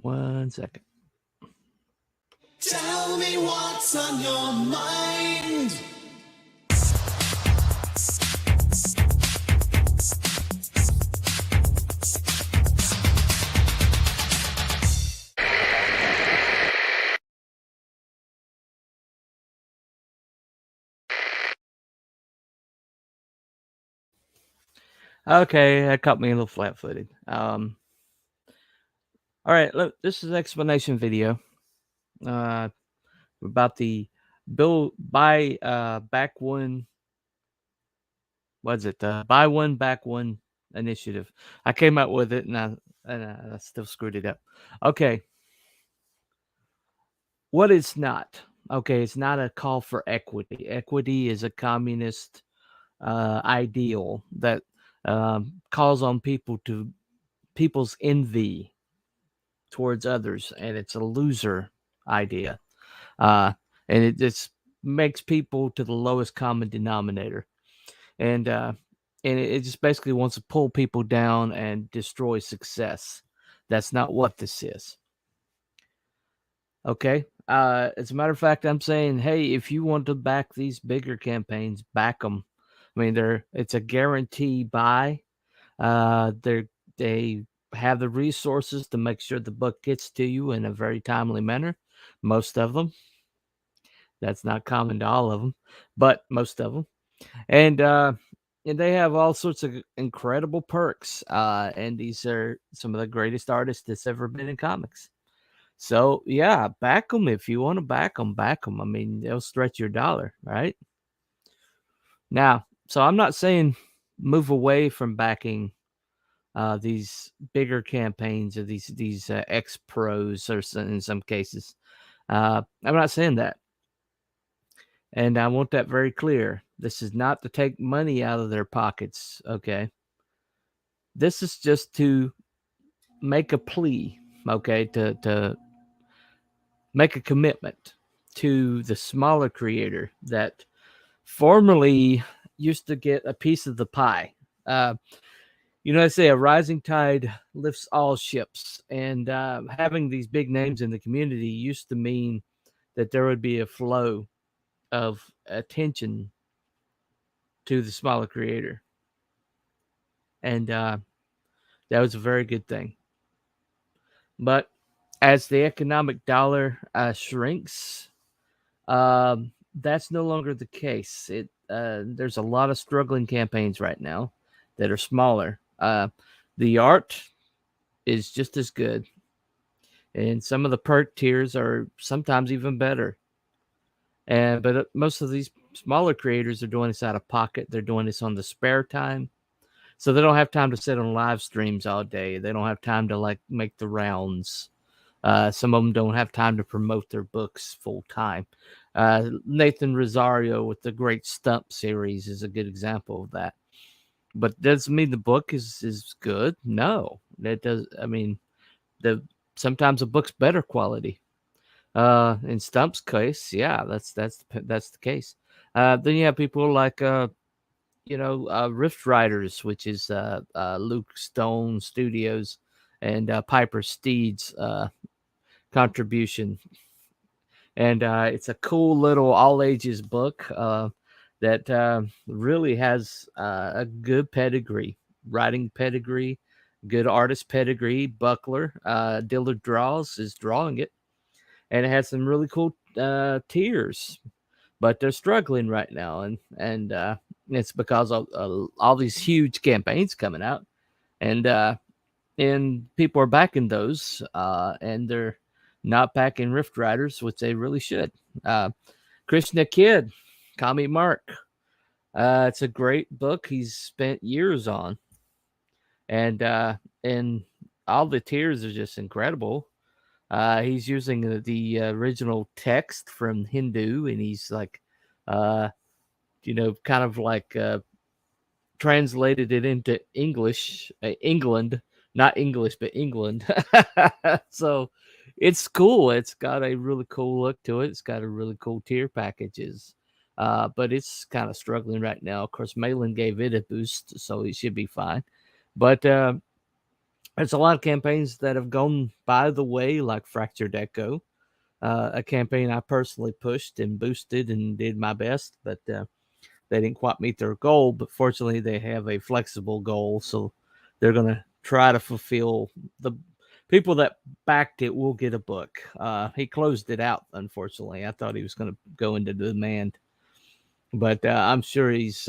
1 second. Tell me what's on your mind. Okay, that caught me a little flat-footed. All right, look, this is an explanation video about the buy back one. What's it? Buy one back one initiative. I came out with it, and I still screwed it up. Okay, what it's not. Okay, it's not a call for equity. Equity is a communist ideal that calls on people's envy towards others, and it's a loser idea, and it just makes people to the lowest common denominator, and it just basically wants to pull people down and destroy success. That's not what this is. Okay. As a matter of fact, I'm saying, hey, if you want to back these bigger campaigns, back them. I mean, it's a guarantee buy. They have the resources to make sure the book gets to you in a very timely manner. Most of them. That's not common to all of them, but most of them. And they have all sorts of incredible perks. And these are some of the greatest artists that's ever been in comics. So yeah, back them if you want to back them. Back them. I mean, they'll stretch your dollar, right? Now, so I'm not saying move away from backing these bigger campaigns or these ex pros, or in some cases. I'm not saying that, and I want that very clear. This is not to take money out of their pockets. Okay, this is just to make a plea. Okay, to make a commitment to the smaller creator that formerly used to get a piece of the pie. They say a rising tide lifts all ships, and having these big names in the community used to mean that there would be a flow of attention to the smaller creator, and that was a very good thing. But as the economic dollar shrinks, that's no longer the case. There's a lot of struggling campaigns right now that are smaller. The art is just as good, and some of the perk tiers are sometimes even better. But most of these smaller creators are doing this out of pocket. They're doing this on the spare time, so they don't have time to sit on live streams all day. They don't have time to make the rounds. Some of them don't have time to promote their books full time. Nathan Rosario with the Great Stump series is a good example of that. But doesn't mean the book is good. No, it does. I mean, sometimes a book's better quality. In Stump's case, yeah, that's the case. Then you have people like Rift Riders, which is Luke Stone Studios and Piper Steed's contribution, and it's a cool little all ages book that really has a good pedigree, writing pedigree, good artist pedigree. Buckler Dillard Draws is drawing it, and it has some really cool tiers, but they're struggling right now, and it's because of all these huge campaigns coming out, and people are backing those, and they're not backing Rift Riders, which they really should. KRISHNA Kid, Kami Mark. It's a great book he's spent years on, and all the tiers are just incredible. He's using the original text from Hindu, and he's kind of translated it into English, England, not English, but England. So it's cool. It's got a really cool look to it. It's got a really cool tier packages. But it's kind of struggling right now. Of course, Malin gave it a boost, so it should be fine. But There's a lot of campaigns that have gone by the way, like Fractured Echo, a campaign I personally pushed and boosted and did my best, but they didn't quite meet their goal. But fortunately, they have a flexible goal, so they're going to try to fulfill the people that backed it will get a book. He closed it out, unfortunately. I thought he was going to go into demand, but I'm sure he's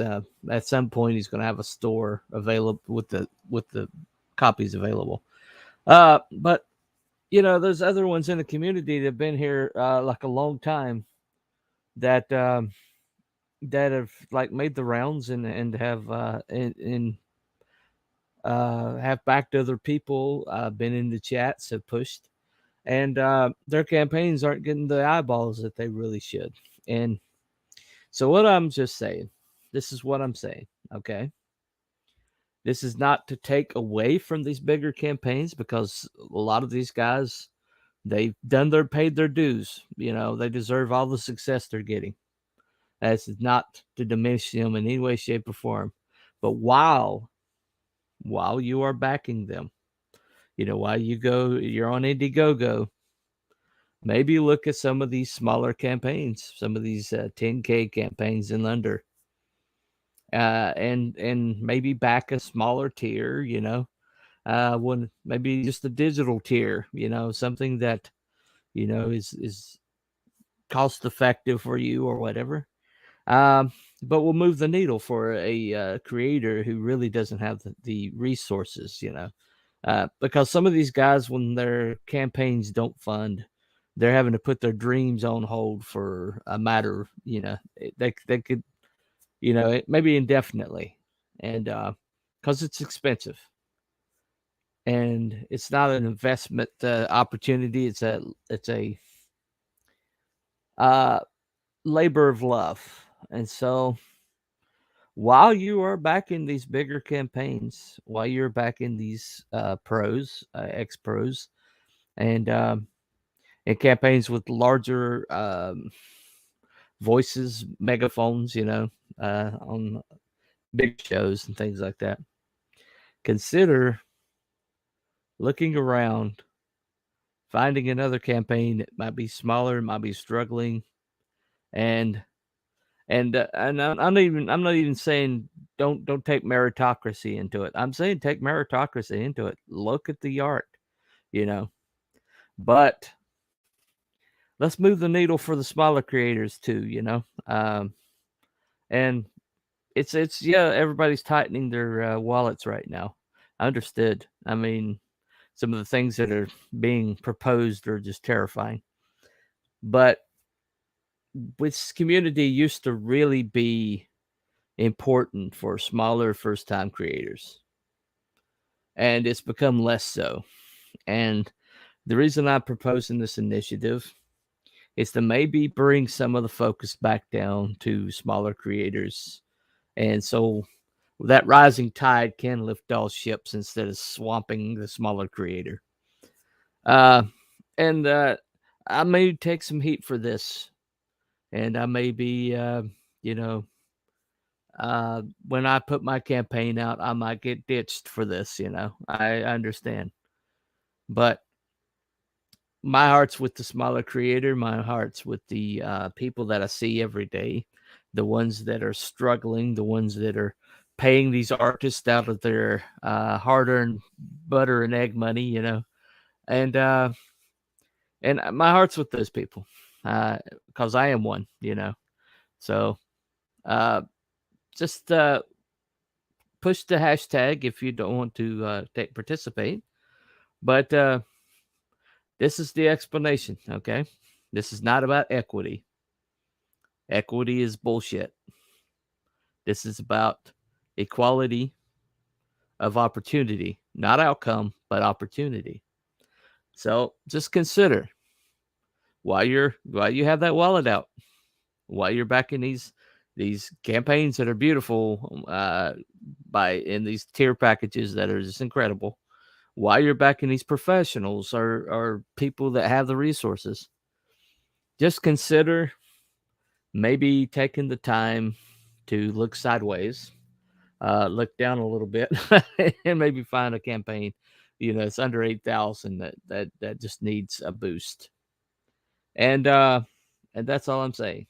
at some point he's going to have a store available with the copies available. But there's other ones in the community that have been here like a long time that that have like made the rounds and have have backed other people, been in the chats, have pushed, and their campaigns aren't getting the eyeballs that they really should. And so, what I'm just saying, this is what I'm saying, okay? This is not to take away from these bigger campaigns because a lot of these guys, they've paid their dues. They deserve all the success they're getting. That's not to diminish them in any way, shape, or form. But while you are backing them, while you're on Indiegogo, maybe look at some of these smaller campaigns, some of these 10K campaigns and under, and maybe back a smaller tier, when maybe just a digital tier, something that, is cost effective for you or whatever. But we'll move the needle for a creator who really doesn't have the resources, because some of these guys, when their campaigns don't fund, they're having to put their dreams on hold for a matter, they could, maybe indefinitely, and because it's expensive and it's not an investment opportunity. It's a uh, labor of love, and so while you are back in these bigger campaigns, while you're back in these pros, ex pros, and campaigns with larger voices, megaphones, on big shows and things like that, consider looking around, finding another campaign that might be smaller, might be struggling, and I'm not even saying don't take meritocracy into it. I'm saying take meritocracy into it. Look at the art, you know. But let's move the needle for the smaller creators too, and it's yeah, everybody's tightening their wallets right now. I understood. I mean, some of the things that are being proposed are just terrifying. But this community used to really be important for smaller first time creators, and it's become less so. And the reason I'm proposing this initiative is to maybe bring some of the focus back down to smaller creators, and so that rising tide can lift all ships instead of swamping the smaller creator. And I may take some heat for this, and I may be you know when I put my campaign out, I might get ditched for this. I understand, but my heart's with the smaller creator. My heart's with the people that I see every day, the ones that are struggling, the ones that are paying these artists out of their hard-earned butter and egg money, and my heart's with those people because I am one, So uh, just push the hashtag if you don't want to participate. But this is the explanation, okay? This is not about equity. Equity is bullshit. This is about equality of opportunity, not outcome, but opportunity. So just consider while you have that wallet out, while you're backing these campaigns that are beautiful in these tier packages that are just incredible, while you're backing these professionals or people that have the resources, just consider maybe taking the time to look sideways, look down a little bit, and maybe find a campaign it's under 8,000 that just needs a boost. And that's all I'm saying.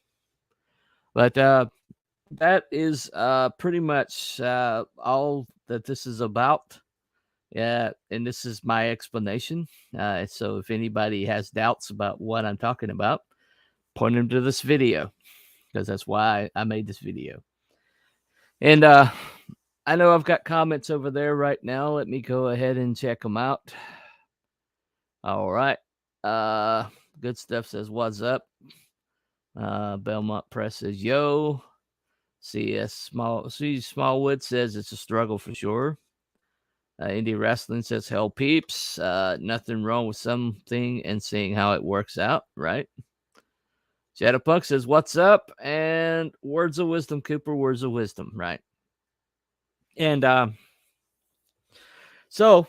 But that is pretty much all that this is about. Yeah, and this is my explanation. So if anybody has doubts about what I'm talking about, point them to this video, because that's why I made this video. And I know I've got comments over there right now. Let me go ahead and check them out. All right. Good Stuff says, what's up? Belmont Press says, yo. Smallwood says it's a struggle for sure. Indie Wrestling says, hell peeps. Nothing wrong with something and seeing how it works out, right? Shadowpunk says, what's up? And words of wisdom, Cooper, words of wisdom, right? And so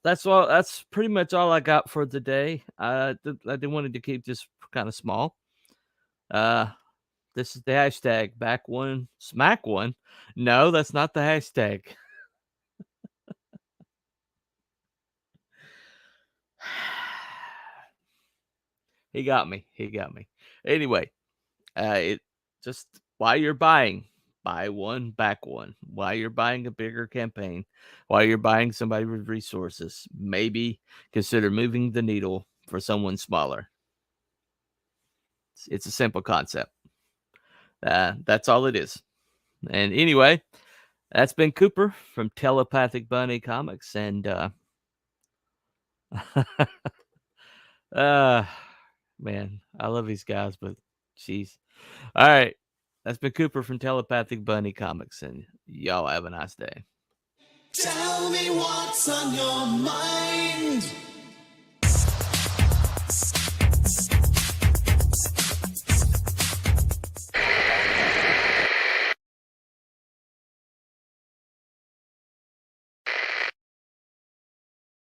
that's all. That's pretty much all I got for today. I wanted to keep this kind of small. This is the hashtag back one, smack one. No, that's not the hashtag. He got me. Anyway, it just while you're buying, buy one, back one. While you're buying a bigger campaign, while you're buying somebody with resources, maybe consider moving the needle for someone smaller. It's a simple concept. That's all it is. And anyway, that's been Cooper from Telepathic Bunny Comics, and man, I love these guys, but jeez. All right, that's been Cooper from Telepathic Bunny Comics, and y'all have a nice day. Tell me what's on your mind.